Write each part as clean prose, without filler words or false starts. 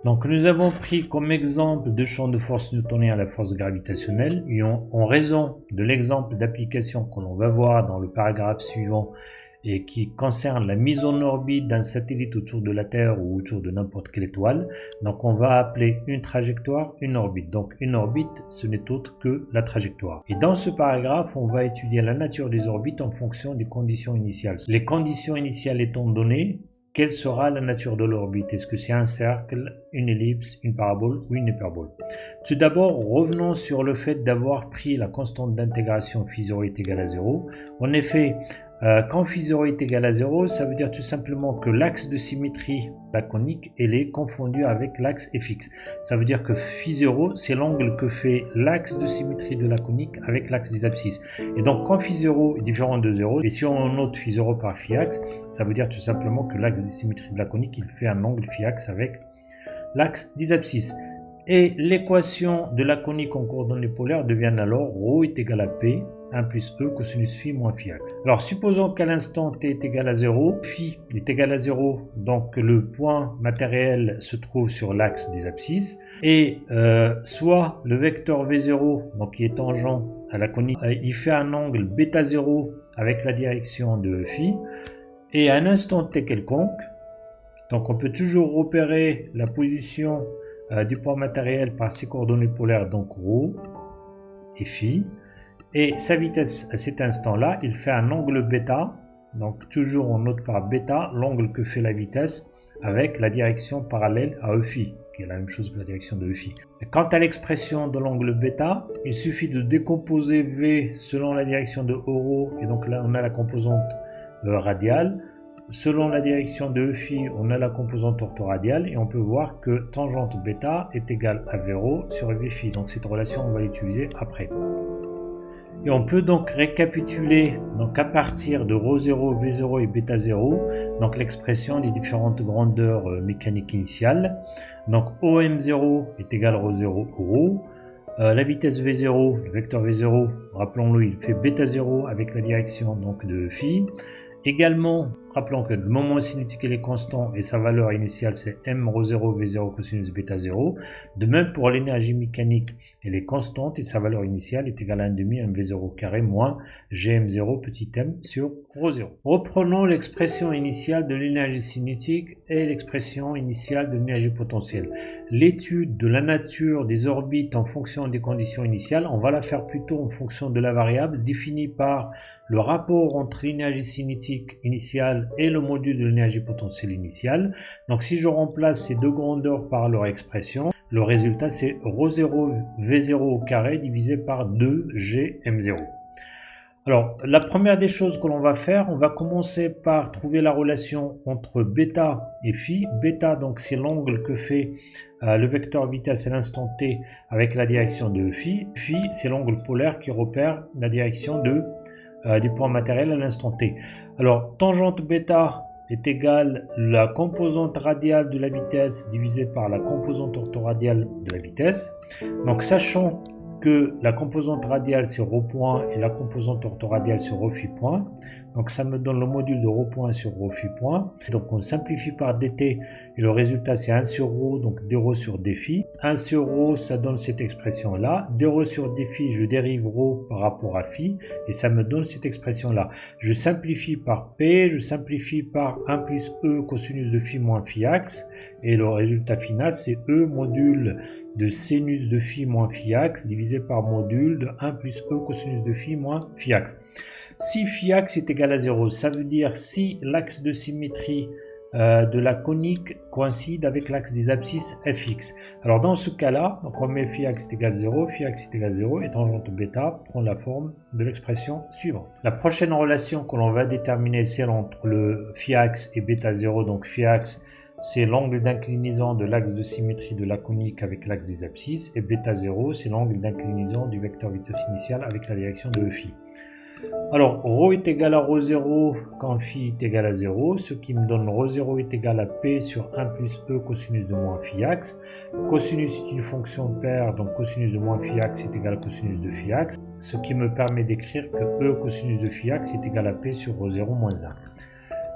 Donc nous avons pris comme exemple deux champs de force newtonienne à la force gravitationnelle et en raison de l'exemple d'application que l'on va voir dans le paragraphe suivant et qui concerne la mise en orbite d'un satellite autour de la Terre ou autour de n'importe quelle étoile. Donc on va appeler une trajectoire une orbite. Donc une orbite, ce n'est autre que la trajectoire. Et dans ce paragraphe, on va étudier la nature des orbites en fonction des conditions initiales. Les conditions initiales étant données, quelle sera la nature de l'orbite? Est-ce que c'est un cercle, une ellipse, une parabole ou une hyperbole? Tout d'abord, revenons sur le fait d'avoir pris la constante d'intégration phi0 est égale à 0. En effet, quand phi0 est égal à 0, ça veut dire tout simplement que l'axe de symétrie, la conique, elle est confondue avec l'axe fx. Ça veut dire que phi0, c'est l'angle que fait l'axe de symétrie de la conique avec l'axe des abscisses. Et donc quand phi0 est différent de 0, et si on note phi0 par phi-axe, ça veut dire tout simplement que l'axe de symétrie de la conique, il fait un angle phi-axe avec l'axe des abscisses. Et l'équation de la conique en coordonnées polaires devient alors ρ est égal à P, 1 plus E cosinus phi moins phi axe. Alors supposons qu'à l'instant t est égal à 0, phi est égal à 0, donc le point matériel se trouve sur l'axe des abscisses, et soit le vecteur V0, donc qui est tangent à la conique, il fait un angle bêta 0 avec la direction de phi, et à un instant t quelconque, donc on peut toujours repérer la position du point matériel par ses coordonnées polaires, donc ρ et phi, et sa vitesse à cet instant-là, il fait un angle bêta, donc toujours on note par bêta l'angle que fait la vitesse avec la direction parallèle à Eφ, qui est la même chose que la direction de Eφ. Quant à l'expression de l'angle bêta, il suffit de décomposer V selon la direction de ρ, et donc là on a la composante radiale. Selon la direction de Eφ, on a la composante orthoradiale et on peut voir que tangente bêta est égale à V0 sur Vφ. Donc cette relation, on va l'utiliser après. Et on peut donc récapituler à partir de ρ0, V0 et β0, donc l'expression des différentes grandeurs mécaniques initiales. Donc OM0 est égal à ρ0 ρ. La vitesse V0, le vecteur V0, rappelons-le, il fait β0 avec la direction donc de phi. Également, rappelons que le moment cinétique est constant et sa valeur initiale c'est m ρ0 v0 cosinus bêta 0. De même pour l'énergie mécanique, elle est constante et sa valeur initiale est égale à 1,5 mv0 carré moins gm0 petit m sur ρ0. Reprenons l'expression initiale de l'énergie cinétique et l'expression initiale de l'énergie potentielle. L'étude de la nature des orbites en fonction des conditions initiales, on va la faire plutôt en fonction de la variable définie par le rapport entre l'énergie cinétique initiale et le module de l'énergie potentielle initiale. Donc si je remplace ces deux grandeurs par leur expression, le résultat c'est ρ0 v0 au carré divisé par 2g m0. Alors la première des choses que l'on va faire, on va commencer par trouver la relation entre bêta et phi. Bêta, donc c'est l'angle que fait le vecteur vitesse à l'instant t avec la direction de phi. Phi, c'est l'angle polaire qui repère la direction du point matériel à l'instant t. Alors tangente bêta est égale la composante radiale de la vitesse divisée par la composante orthoradiale de la vitesse. Donc sachant que la composante radiale c'est ρ point et la composante orthoradiale c'est ρ phi point. Donc ça me donne le module de ρ point sur ρ phi point. Donc on simplifie par dt et le résultat c'est 1 sur ρ, donc dρ sur dφ. 1 sur ρ ça donne cette expression là. dρ sur dφ je dérive ρ par rapport à phi et ça me donne cette expression là. Je simplifie par p, je simplifie par 1 plus e cosinus de phi moins phi axe et le résultat final c'est e module de sinus de phi moins phi axe divisé par module de 1 plus e cosinus de phi moins phi axe. Si phi axe est égal à 0, ça veut dire si l'axe de symétrie de la conique coïncide avec l'axe des abscisses fx. Alors dans ce cas-là, donc on met phi axe est égal à 0, phi axe est égal à 0 et tangente bêta prend la forme de l'expression suivante. La prochaine relation que l'on va déterminer c'est celle entre le phi axe et bêta 0, donc phi axe c'est l'angle d'inclinaison de l'axe de symétrie de la conique avec l'axe des abscisses et bêta 0 c'est l'angle d'inclinaison du vecteur vitesse initiale avec la direction de phi. Alors ρ est égal à ρ0 quand phi est égal à 0, ce qui me donne ρ0 est égal à p sur 1 plus e cosinus de moins phi axe. Cosinus est une fonction paire, donc cosinus de moins phi axe est égal à cosinus de phi axe, ce qui me permet d'écrire que e cosinus de phi axe est égal à p sur ρ0 moins 1.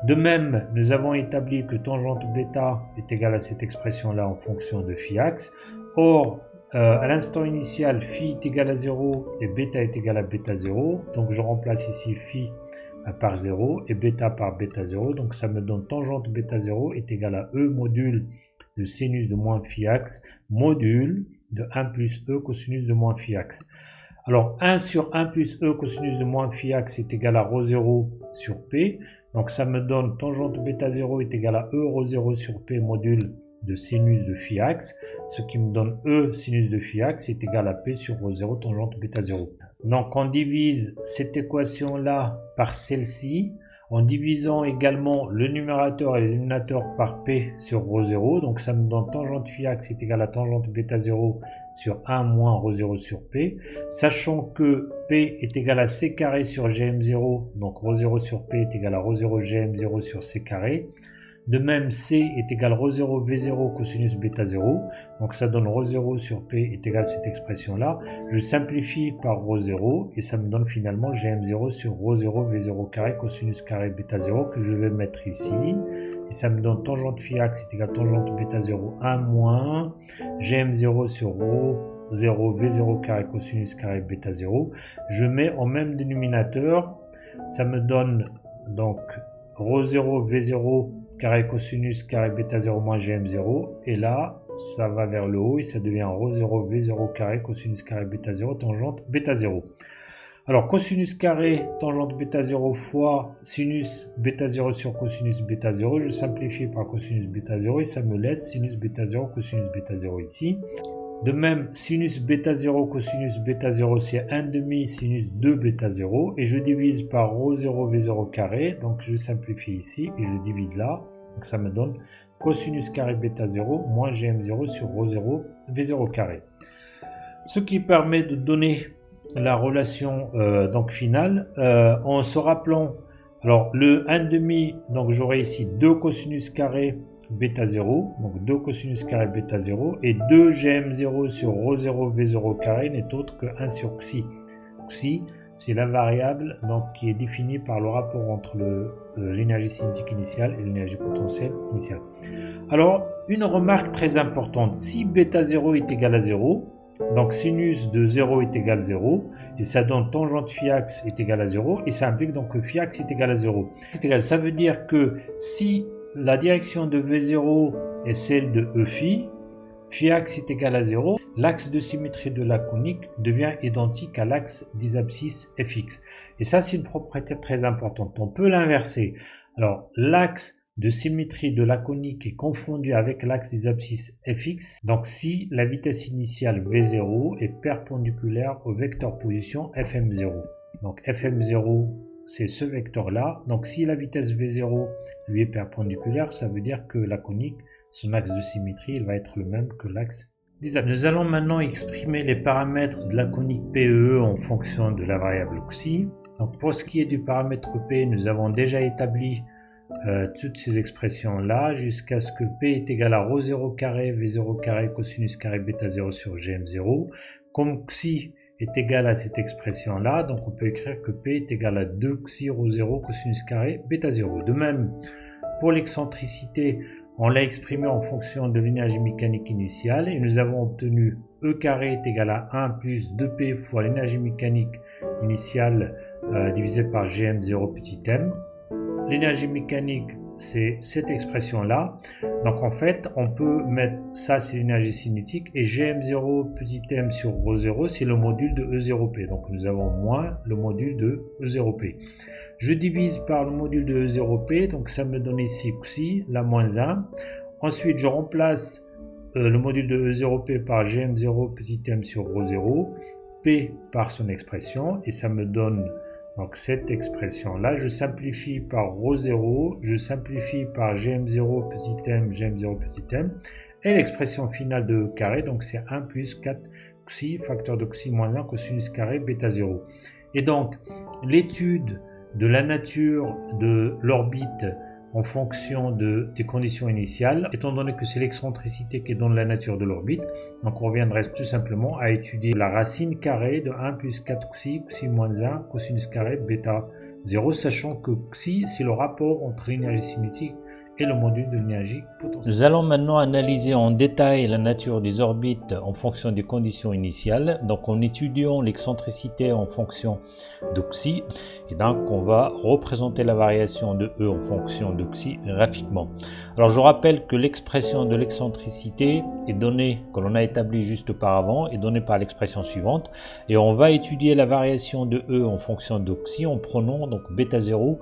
De même, nous avons établi que tangente bêta est égale à cette expression-là en fonction de phi axe. Or, à l'instant initial, phi est égal à 0 et bêta est égal à bêta 0. Donc je remplace ici phi par 0 et bêta par bêta 0. Donc ça me donne tangente bêta 0 est égal à E module de sinus de moins phi axe module de 1 plus E cosinus de moins phi axe. Alors 1 sur 1 plus E cosinus de moins phi axe est égal à ρ0 sur P. Donc ça me donne tangente bêta 0 est égal à E ρ0 sur P module de sinus de phi axe, ce qui me donne E sinus de phi axe est égal à P sur ρ0 tangente bêta 0. Donc on divise cette équation-là par celle-ci, en divisant également le numérateur et le dénominateur par P sur ρ0. Donc ça me donne tangente phi axe est égal à tangente bêta 0 sur 1 moins ρ0 sur P, sachant que P est égal à C carré sur Gm0, donc ρ0 sur P est égal à ρ0 Gm0 sur C carré. De même, C est égal à ρ0 V0 cosinus bêta 0. Donc ça donne ρ0 sur P est égal à cette expression-là. Je simplifie par ρ0 et ça me donne finalement Gm0 sur ρ0 V0 carré cosinus carré bêta 0 que je vais mettre ici. Et ça me donne tangente phi axe est égal à tangente bêta 0 1 moins Gm0 sur ρ0 V0 carré cosinus carré bêta 0. Je mets en même dénominateur. Ça me donne donc ρ0 V0 carré cosinus carré bêta 0 moins Gm0 et là ça va vers le haut et ça devient ρ0 V0 carré cosinus carré bêta 0 tangente bêta 0. Alors cosinus carré tangente bêta 0 fois sinus bêta 0 sur cosinus bêta 0, je simplifie par cosinus bêta 0 et ça me laisse sinus bêta 0 cosinus bêta 0 ici. De même, sinus bêta 0 cosinus bêta 0 c'est 1,5 sinus 2 bêta 0 et je divise par ρ0 V0 carré, donc je simplifie ici et je divise là, donc ça me donne cosinus carré bêta 0 moins Gm0 sur ρ0 V0 carré. Ce qui permet de donner la relation donc finale en se rappelant, alors le 1,5, donc j'aurai ici 2 cosinus carré bêta 0, donc 2 cosinus carré bêta 0, et 2 Gm0 sur ρ0 V0 carré n'est autre que 1 sur xi. Xi, c'est la variable donc, qui est définie par le rapport entre l'énergie cinétique initiale et l'énergie potentielle initiale. Alors, une remarque très importante, si bêta 0 est égal à 0, donc sinus de 0 est égal à 0, et ça donne tangente phi axe est égal à 0, et ça implique donc que phi axe est égal à 0. Ça veut dire que si la direction de V0 est celle de E phi, phi axe est égal à 0, l'axe de symétrie de la conique devient identique à l'axe des abscisses fx. Et ça, c'est une propriété très importante. On peut l'inverser. Alors, l'axe de symétrie de la conique est confondu avec l'axe des abscisses fx. Donc, si la vitesse initiale V0 est perpendiculaire au vecteur position fm0. Donc, fm0, c'est ce vecteur-là. Donc, si la vitesse V0 lui est perpendiculaire, ça veut dire que la conique, son axe de symétrie, il va être le même que l'axe des abscisses. Nous allons maintenant exprimer les paramètres de la conique PEE en fonction de la variable xi. Donc, pour ce qui est du paramètre P, nous avons déjà établi toutes ces expressions-là jusqu'à ce que P est égal à ρ0 carré, V0 carré, cosinus carré, bêta 0 sur Gm0. Comme xi est égal à cette expression-là, donc on peut écrire que P est égal à 2 xi ρ0 cosinus carré, bêta 0. De même, pour l'excentricité, on l'a exprimé en fonction de l'énergie mécanique initiale et nous avons obtenu E carré est égal à 1 plus 2P fois l'énergie mécanique initiale divisé par Gm0 petit m. L'énergie mécanique, c'est cette expression-là. Donc en fait, on peut mettre ça, c'est l'énergie cinétique, et Gm0 petit m sur ρ0, c'est le module de E0P. Donc nous avons moins le module de E0P. Je divise par le module de E0P, donc ça me donne ici xi, la moins 1. Ensuite, je remplace le module de E0P par Gm0 petit m sur ρ0, P par son expression, et ça me donne donc cette expression-là. Je simplifie par ρ0, je simplifie par Gm0 petit m, Gm0 petit m, et l'expression finale de E carré, donc c'est 1 plus 4 xi, facteur de xi moins 1, cosinus carré, bêta 0. Et donc, l'étude de la nature de l'orbite en fonction des conditions initiales, étant donné que c'est l'excentricité qui donne la nature de l'orbite, donc on reviendrait tout simplement à étudier la racine carrée de 1 plus 4 xi, xi moins 1, cosinus carré, bêta 0, sachant que xi, c'est le rapport entre l'énergie cinétique et le module de l'énergie potentielle. Nous allons maintenant analyser en détail la nature des orbites en fonction des conditions initiales. Donc en étudiant l'excentricité en fonction de xi, et donc on va représenter la variation de E en fonction de xi graphiquement. Alors je rappelle que l'expression de l'excentricité est donnée, que l'on a établie juste auparavant, est donnée par l'expression suivante. Et on va étudier la variation de E en fonction de xi en prenant donc bêta 0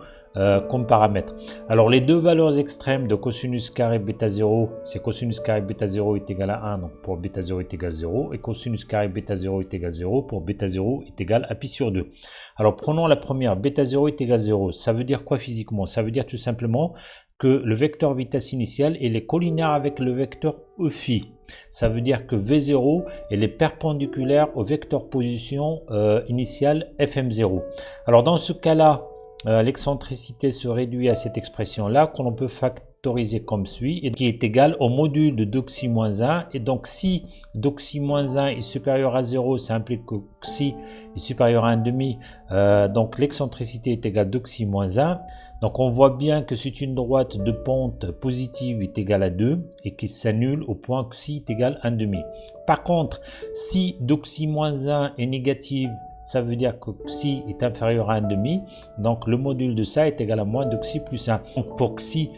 comme paramètre. Alors les deux valeurs extrêmes de cosinus carré bêta 0, c'est cosinus carré bêta 0 est égal à 1, donc pour bêta 0 est égal à 0, et cosinus carré bêta 0 est égal à 0 pour bêta 0 est égal à pi sur 2. Alors prenons la première, bêta 0 est égal à 0, ça veut dire quoi physiquement? Ça veut dire tout simplement que le vecteur vitesse initiale il est collinaire avec le vecteur E phi. Ça veut dire que V0 elle est perpendiculaire au vecteur position initiale Fm0. Alors dans ce cas-là, l'excentricité se réduit à cette expression-là que l'on peut factoriser comme suit, et qui est égal au module de 2xi-1. Et donc si 2xi-1 est supérieur à 0, ça implique que xi est supérieur à 1,5. Donc l'excentricité est égale à 2xi-1. Donc on voit bien que c'est une droite de pente positive est égale à 2 et qui s'annule au point que xi est égal à 1,5. Par contre, si 2xi-1 est négative, ça veut dire que xi est inférieur à 1,5, donc le module de ça est égal à moins de xi plus 1. Donc pour xi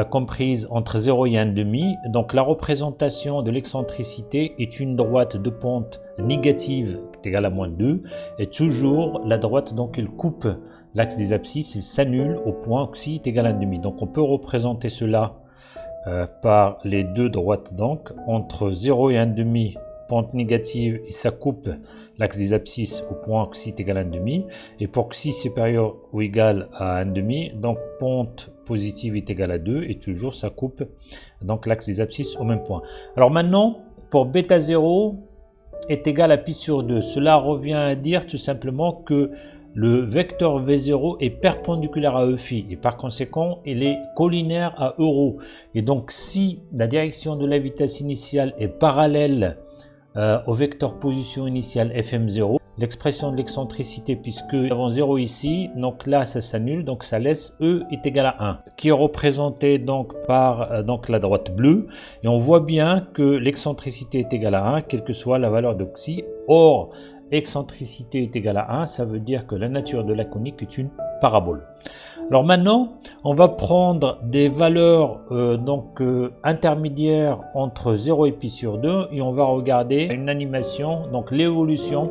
comprise entre 0 et 1,5, donc la représentation de l'excentricité est une droite de pente négative qui est égale à moins 2, et toujours la droite donc elle coupe l'axe des abscisses, il s'annule au point que xi est égal à 1,5. Donc on peut représenter cela par les deux droites donc entre 0 et 1,5, pente négative et ça coupe l'axe des abscisses au point que xi est égal à 1,5, et pour xi supérieur ou égal à 1,5, donc pente positive est égale à 2 et toujours ça coupe donc l'axe des abscisses au même point. Alors maintenant pour bêta 0 est égal à pi sur 2, cela revient à dire tout simplement que le vecteur V0 est perpendiculaire à E phi et par conséquent il est collinaire à euro, et donc si la direction de la vitesse initiale est parallèle au vecteur position initiale Fm0, l'expression de l'excentricité, puisque nous avons 0 ici, donc là ça s'annule, donc ça laisse E est égal à 1, qui est représenté donc par donc la droite bleue, et on voit bien que l'excentricité est égale à 1, quelle que soit la valeur de xi. Or, excentricité est égale à 1, ça veut dire que la nature de la conique est une parabole. Alors maintenant, on va prendre des valeurs intermédiaires entre 0 et pi sur 2 et on va regarder une animation, donc l'évolution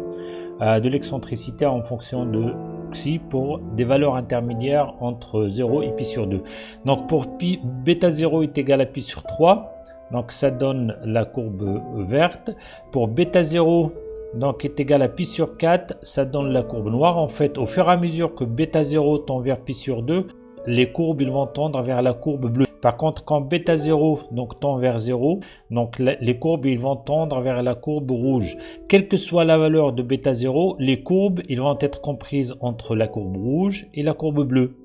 de l'excentricité en fonction de xi pour des valeurs intermédiaires entre 0 et pi sur 2. Donc pour pi, bêta 0 est égal à pi sur 3, donc ça donne la courbe verte. Pour bêta 0 donc est égal à pi sur 4, ça donne la courbe noire. En fait, au fur et à mesure que bêta 0 tend vers pi sur 2, les courbes ils vont tendre vers la courbe bleue. Par contre, quand bêta 0 donc tend vers 0, donc les courbes ils vont tendre vers la courbe rouge. Quelle que soit la valeur de bêta 0, les courbes ils vont être comprises entre la courbe rouge et la courbe bleue.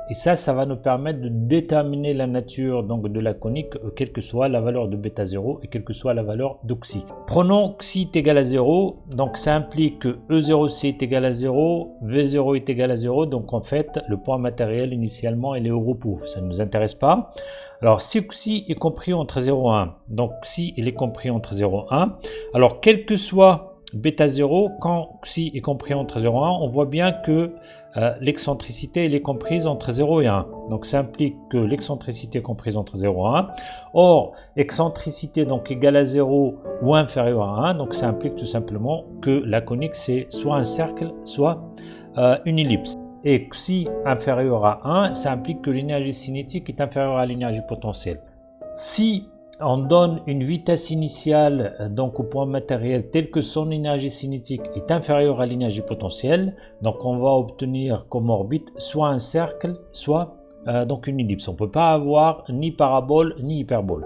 Et ça va nous permettre de déterminer la nature donc de la conique, quelle que soit la valeur de bêta 0 et quelle que soit la valeur de xi. Prenons xi est égal à 0, donc ça implique que E0c est égal à 0, V0 est égal à 0, donc en fait le point matériel initialement il est au repos, ça ne nous intéresse pas. Alors si xi est compris entre 0 et 1, donc xi il est compris entre 0 et 1, alors quel que soit bêta 0, quand xi est compris entre 0 et 1, on voit bien que l'excentricité elle est comprise entre 0 et 1. Donc ça implique que l'excentricité est comprise entre 0 et 1. Or, excentricité donc égale à 0 ou inférieure à 1, donc ça implique tout simplement que la conique c'est soit un cercle, soit une ellipse. Et si inférieur à 1, ça implique que l'énergie cinétique est inférieure à l'énergie potentielle. Si on donne une vitesse initiale donc au point matériel tel que son énergie cinétique est inférieure à l'énergie potentielle, donc on va obtenir comme orbite soit un cercle, soit donc une ellipse. On ne peut pas avoir ni parabole ni hyperbole.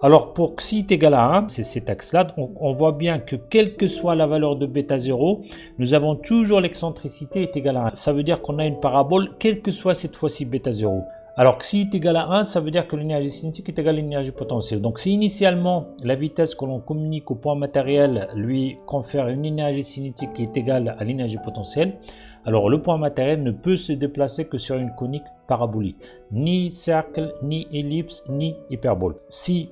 Alors pour xi est égal à 1, c'est cet axe-là, on voit bien que quelle que soit la valeur de bêta 0, nous avons toujours l'excentricité est égale à 1. Ça veut dire qu'on a une parabole, quelle que soit cette fois-ci bêta 0. Alors xi est égal à 1, ça veut dire que l'énergie cinétique est égale à l'énergie potentielle. Donc si initialement la vitesse que l'on communique au point matériel lui confère une énergie cinétique qui est égale à l'énergie potentielle, alors le point matériel ne peut se déplacer que sur une conique parabolique, ni cercle, ni ellipse, ni hyperbole. Si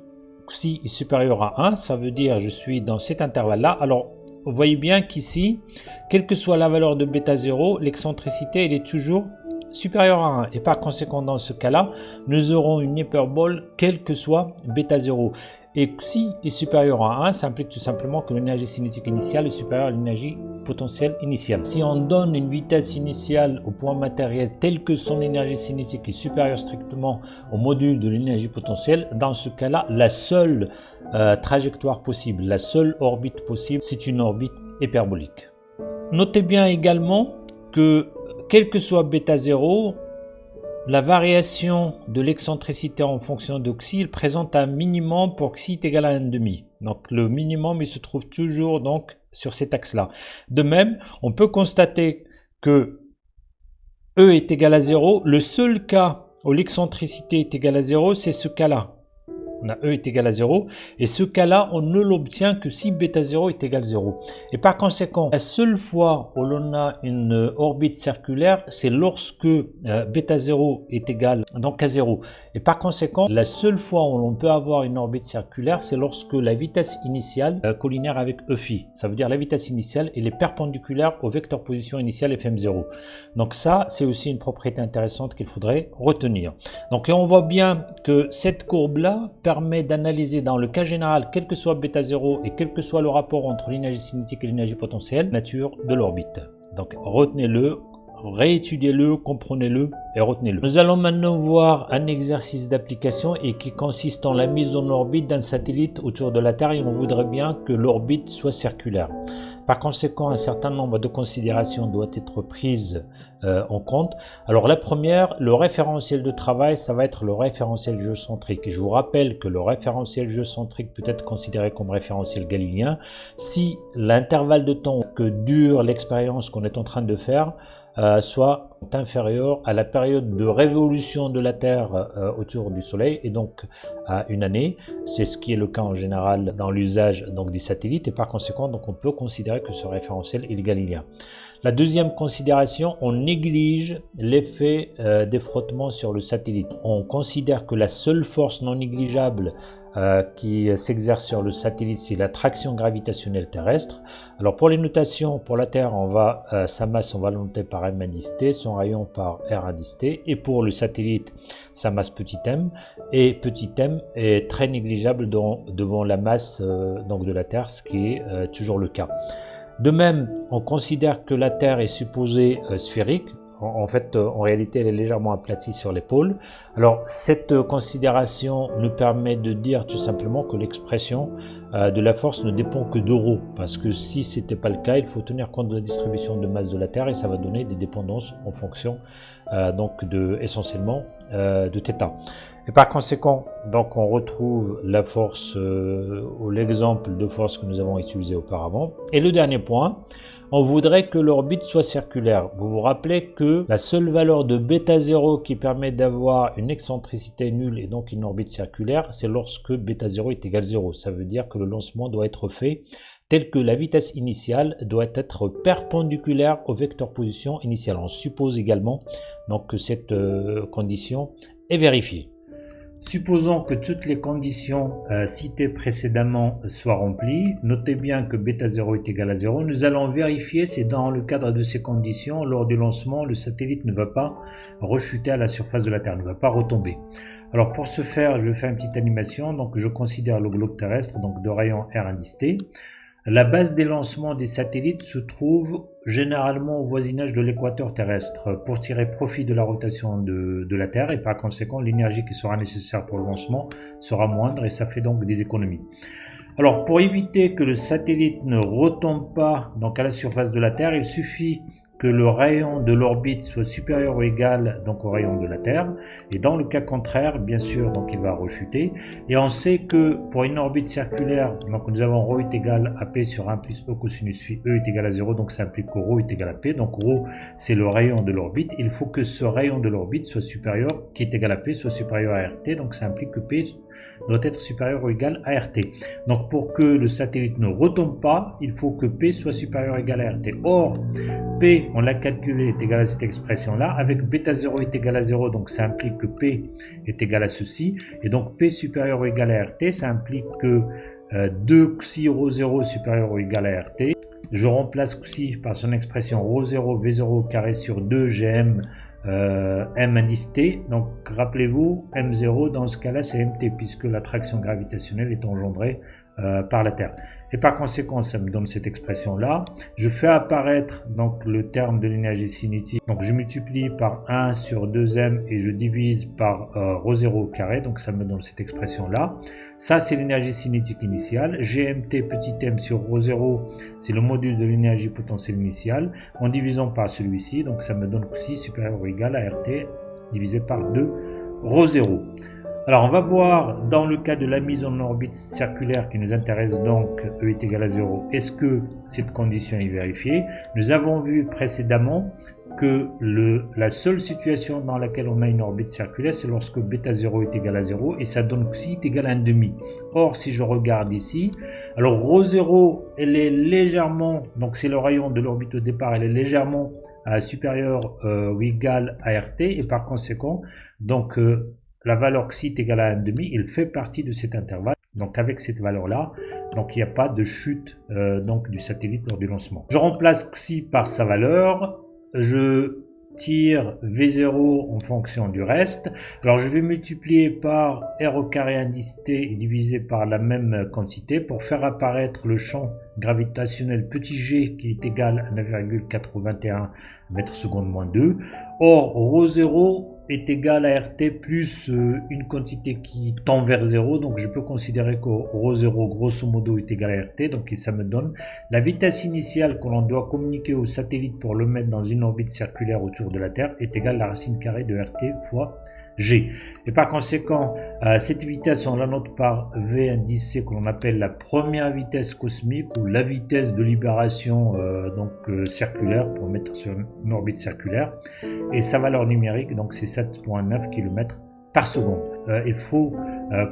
xi est supérieur à 1, ça veut dire je suis dans cet intervalle-là. Alors, vous voyez bien qu'ici, quelle que soit la valeur de bêta 0, l'excentricité elle est toujours supérieure à 1. Et par conséquent, dans ce cas-là, nous aurons une hyperbole quelle que soit bêta 0. Et xi est supérieur à 1, ça implique tout simplement que l'énergie cinétique initiale est supérieure à l'énergie potentielle initiale. Si on donne une vitesse initiale au point matériel telle que son énergie cinétique est supérieure strictement au module de l'énergie potentielle, dans ce cas-là, la seule trajectoire possible, la seule orbite possible, c'est une orbite hyperbolique. Notez bien également que quel que soit bêta 0, la variation de l'excentricité en fonction de xi présente un minimum pour xi est égal à 1,5. Donc le minimum il se trouve toujours donc sur cet axe-là. De même, on peut constater que E est égal à 0. Le seul cas où l'excentricité est égale à 0, c'est ce cas-là. On a E est égal à 0, et ce cas-là, on ne l'obtient que si bêta 0 est égal à 0. Et par conséquent, la seule fois où l'on a une orbite circulaire, c'est lorsque bêta 0 est égal donc à 0. Et par conséquent, la seule fois où l'on peut avoir une orbite circulaire, c'est lorsque la vitesse initiale est collinaire avec E phi. Ça veut dire la vitesse initiale, elle est perpendiculaire au vecteur position initiale Fm0. Donc ça, c'est aussi une propriété intéressante qu'il faudrait retenir. Donc et on voit bien que cette courbe-là permet d'analyser dans le cas général, quel que soit bêta 0 et quel que soit le rapport entre l'énergie cinétique et l'énergie potentielle, la nature de l'orbite. Donc retenez-le, réétudiez-le, comprenez-le et retenez-le. Nous allons maintenant voir un exercice d'application et qui consiste en la mise en orbite d'un satellite autour de la Terre et on voudrait bien que l'orbite soit circulaire. Par conséquent, un certain nombre de considérations doivent être prises en compte. Alors la première, le référentiel de travail, ça va être le référentiel géocentrique. Et je vous rappelle que le référentiel géocentrique peut être considéré comme référentiel galiléen si l'intervalle de temps que dure l'expérience qu'on est en train de faire soit inférieur à la période de révolution de la Terre autour du Soleil et donc à une année. C'est ce qui est le cas en général dans l'usage des satellites et par conséquent donc on peut considérer que ce référentiel est galiléen. La deuxième considération, on néglige l'effet des frottements sur le satellite. On considère que la seule force non négligeable qui s'exerce sur le satellite, c'est l'attraction gravitationnelle terrestre. Alors pour les notations, pour la Terre, sa masse, on va la noter par m indice t, son rayon par r indice t, et pour le satellite, sa masse petit m, et petit m est très négligeable devant la masse de la Terre, ce qui est toujours le cas. De même, on considère que la Terre est supposée sphérique. En fait, en réalité, elle est légèrement aplatie sur les pôles. Alors, cette considération nous permet de dire tout simplement que l'expression de la force ne dépend que de ρ, parce que si ce n'était pas le cas, il faut tenir compte de la distribution de masse de la Terre et ça va donner des dépendances en fonction essentiellement de θ. Et par conséquent, donc on retrouve la force ou l'exemple de force que nous avons utilisé auparavant. Et le dernier point, on voudrait que l'orbite soit circulaire. Vous vous rappelez que la seule valeur de bêta 0 qui permet d'avoir une excentricité nulle et donc une orbite circulaire, c'est lorsque bêta 0 est égal à 0. Ça veut dire que le lancement doit être fait tel que la vitesse initiale doit être perpendiculaire au vecteur position initiale. On suppose également donc, que cette condition est vérifiée. Supposons que toutes les conditions citées précédemment soient remplies. Notez bien que bêta 0 est égal à 0. Nous allons vérifier si dans le cadre de ces conditions, lors du lancement, le satellite ne va pas rechuter à la surface de la Terre, ne va pas retomber. Alors pour ce faire, je vais faire une petite animation. Donc je considère le globe terrestre donc de rayon r indice t. La base des lancements des satellites se trouve généralement au voisinage de l'équateur terrestre pour tirer profit de la rotation de la Terre et par conséquent l'énergie qui sera nécessaire pour le lancement sera moindre et ça fait donc des économies. Alors pour éviter que le satellite ne retombe pas donc à la surface de la Terre, il suffit que le rayon de l'orbite soit supérieur ou égal donc au rayon de la Terre et dans le cas contraire bien sûr donc il va rechuter et on sait que pour une orbite circulaire donc nous avons ρ est égal à p sur 1 plus e cosinus phi, e est égal à 0 donc ça implique que ρ est égal à p, donc ρ c'est le rayon de l'orbite, il faut que ce rayon de l'orbite soit supérieur, qui est égal à p, soit supérieur à rt, donc ça implique que p doit être supérieur ou égal à rt. Donc pour que le satellite ne retombe pas, il faut que p soit supérieur ou égal à rt. Or, p P, on l'a calculé, est égal à cette expression-là. Avec bêta 0 est égal à 0, donc ça implique que P est égal à ceci. Et donc P supérieur ou égal à RT, ça implique que 2 xi rho 0 supérieur ou égal à RT. Je remplace xi par son expression rho 0 V0 au carré sur 2 GM M indice T. Donc rappelez-vous, M0 dans ce cas-là c'est MT puisque l'attraction gravitationnelle est engendrée par la Terre. Et par conséquent, ça me donne cette expression-là. Je fais apparaître donc le terme de l'énergie cinétique. Donc je multiplie par 1 sur 2m et je divise par rho 0 au carré. Donc ça me donne cette expression-là. Ça, c'est l'énergie cinétique initiale. GMT petit m sur rho 0, c'est le module de l'énergie potentielle initiale. En divisant par celui-ci, donc ça me donne xi supérieur ou égal à RT divisé par 2 rho 0. Alors on va voir dans le cas de la mise en orbite circulaire qui nous intéresse donc E est égal à 0, est-ce que cette condition est vérifiée? Nous avons vu précédemment que la seule situation dans laquelle on a une orbite circulaire, c'est lorsque bêta 0 est égal à 0 et ça donne xi est égal à 1,5. Or si je regarde ici, alors rho 0 elle est légèrement, donc c'est le rayon de l'orbite au départ, elle est légèrement supérieure ou égale à RT et par conséquent donc la valeur xi est égale à 1,5, il fait partie de cet intervalle. Donc avec cette valeur-là, donc il n'y a pas de chute donc du satellite lors du lancement. Je remplace xi par sa valeur, je tire V0 en fonction du reste. Alors je vais multiplier par R au carré indice T et diviser par la même quantité pour faire apparaître le champ gravitationnel petit g qui est égal à 9,421 m/s moins 2. Or rho 0 est égal à RT plus une quantité qui tend vers 0, donc je peux considérer que rho 0 grosso modo est égal à RT, donc ça me donne la vitesse initiale que l'on doit communiquer au satellite pour le mettre dans une orbite circulaire autour de la Terre est égale à la racine carrée de RT fois G. Et par conséquent, cette vitesse, on la note par V indice C que l'on appelle la première vitesse cosmique ou la vitesse de libération circulaire pour mettre sur une orbite circulaire. Et sa valeur numérique, donc c'est 7,9 km par seconde. Il faut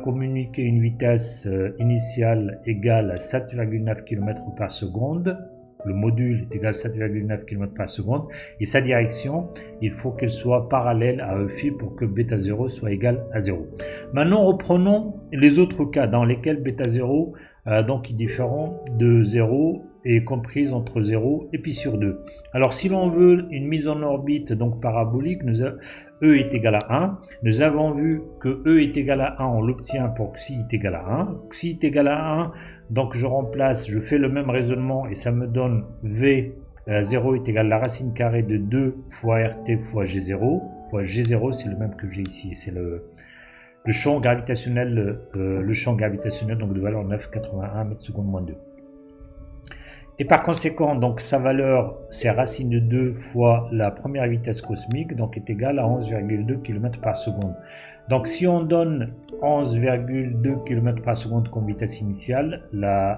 communiquer une vitesse initiale égale à 7,9 km par seconde. Le module est égal à 7,9 km par seconde et sa direction, il faut qu'elle soit parallèle à phi pour que bêta 0 soit égal à 0. Maintenant, reprenons les autres cas dans lesquels bêta 0 donc est différent de 0 est comprise entre 0 et pi sur 2. Alors si l'on veut une mise en orbite donc parabolique, E est égal à 1. Nous avons vu que E est égal à 1, on l'obtient pour xi est égal à 1. Xi est égal à 1, donc je remplace, je fais le même raisonnement et ça me donne V 0 est égal à la racine carrée de 2 fois RT fois G0. Fois G0, c'est le même que j'ai ici, c'est le champ gravitationnel, donc de valeur 9,81 m/s moins 2. Et par conséquent, donc sa valeur, c'est racine de 2 fois la première vitesse cosmique, donc est égale à 11,2 km par seconde. Donc si on donne 11,2 km par seconde comme vitesse initiale,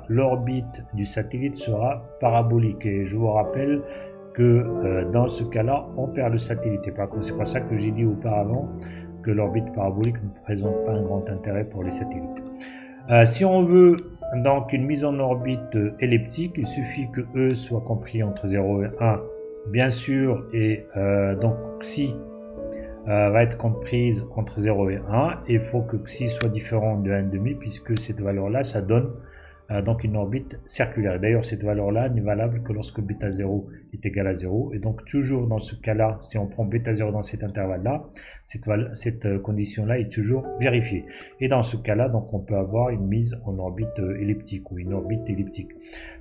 l'orbite du satellite sera parabolique. Et je vous rappelle que dans ce cas-là, on perd le satellite. Et c'est pour ça que j'ai dit auparavant que l'orbite parabolique ne présente pas un grand intérêt pour les satellites. Si on veut donc une mise en orbite elliptique, il suffit que E soit compris entre 0 et 1, bien sûr, et donc xi va être comprise entre 0 et 1, et il faut que xi soit différent de 1,5 puisque cette valeur-là, ça donne donc une orbite circulaire. D'ailleurs, cette valeur-là n'est valable que lorsque bêta 0 est égal à 0. Et donc, toujours dans ce cas-là, si on prend bêta 0 dans cet intervalle-là, cette condition-là est toujours vérifiée. Et dans ce cas-là, donc, on peut avoir une mise en orbite elliptique ou une orbite elliptique.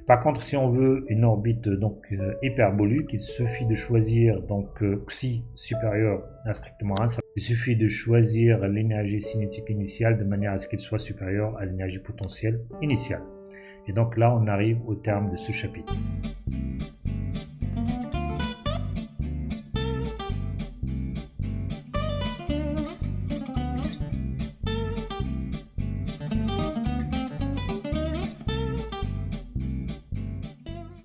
Par contre, si on veut une orbite donc hyperbolique, il suffit de choisir donc xi supérieur à strictement 1. Il suffit de choisir l'énergie cinétique initiale de manière à ce qu'elle soit supérieure à l'énergie potentielle initiale. Et donc là, on arrive au terme de ce chapitre.